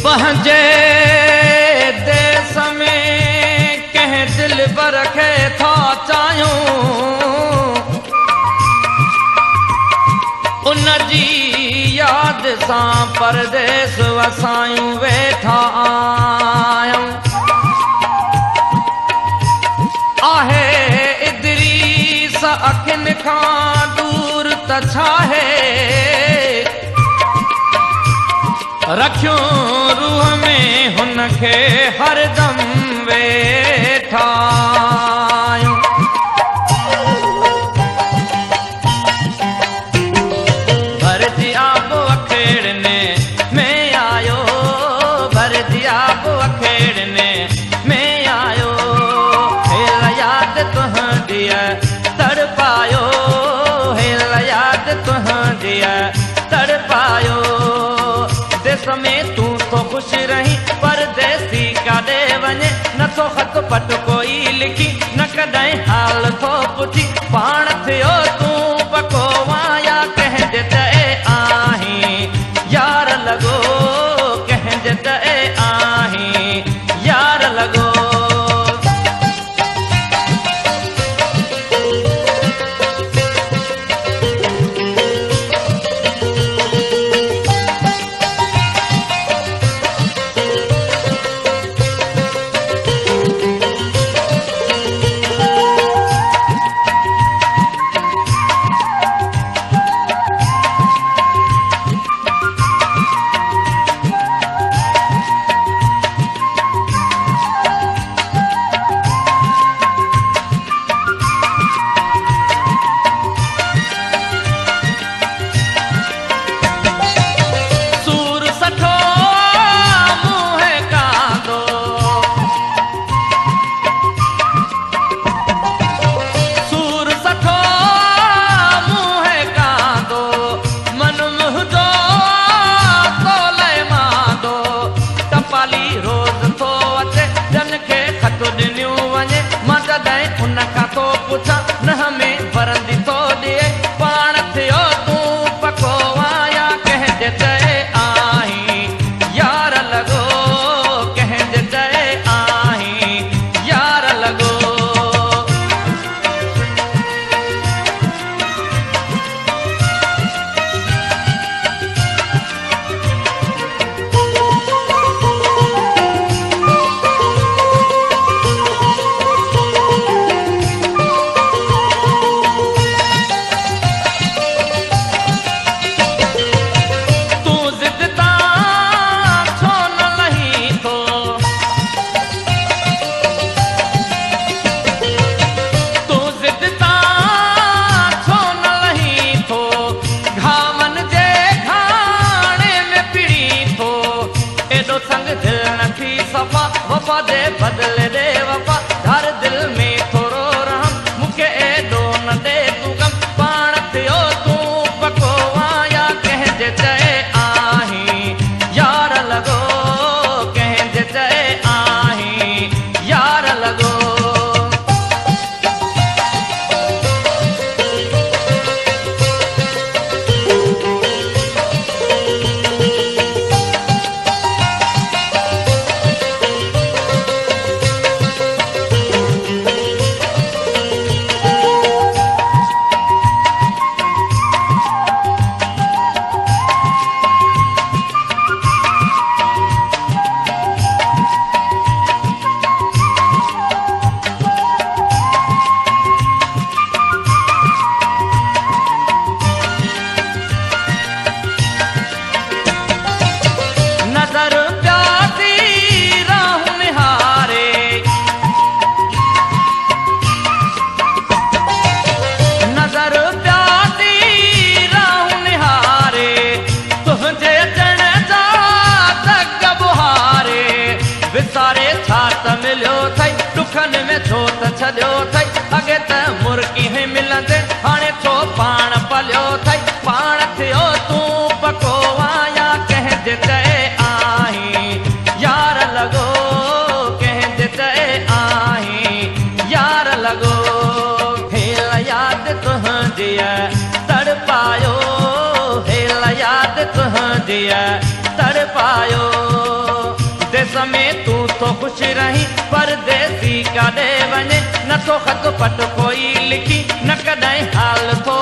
पंहिंजे देश में कंहिं दिलबर खे था चाहियूं, उन जी याद सां परदेस वसायूं वेठा आहियूं। आहे इदरीस अखियुनि खां दूर त छाहे, रखियो रूह में हुनखे हरदम वेठा आहियूं। भरती आब अखेड़ने में आयो, भरती आब अखेड़ने में आयो, हेल याद तुंहिंजी तड़पायो, हेल याद तुंहिंजी तड़पायो। देश में तूं तो खुश रही, परदेसी काॾे वञे नथो ख़त पट कोई लिखी, न कॾहिं हाल थो पुछी, पाण थियो तूं पको वाया कंहिंजे चए आहीं, यार लॻो कंहिंजे चए आहीं, यार लॻो। बदले दे वफा, हर दिल में थोरो रहम, मूंखे एॾो न दे तूं गम, पाण थियो तूं पको वाया कंहिंजे चए आहीं, यार लॻो कंहिंजे चए आहीं, यार लॻो। मिलियो अथई दुखनि में छो त छॾियो अथई, अॻे त मुर्गी ही मिलंदे हाणे छो पाण पलियो अथई, पाण थियो तूं पको वाया कंहिंजे चए आहीं, यार लॻो कंहिंजे चए आहीं, यार लॻो। हेल याद तुंहिंजी तड़पायो, हेल याद तुंहिंजी तड़पायो। देश में तू तो खुश रही परदेसी काॾे वञे नथो ख़त पट कोई लिखी न कॾहिं हाल थो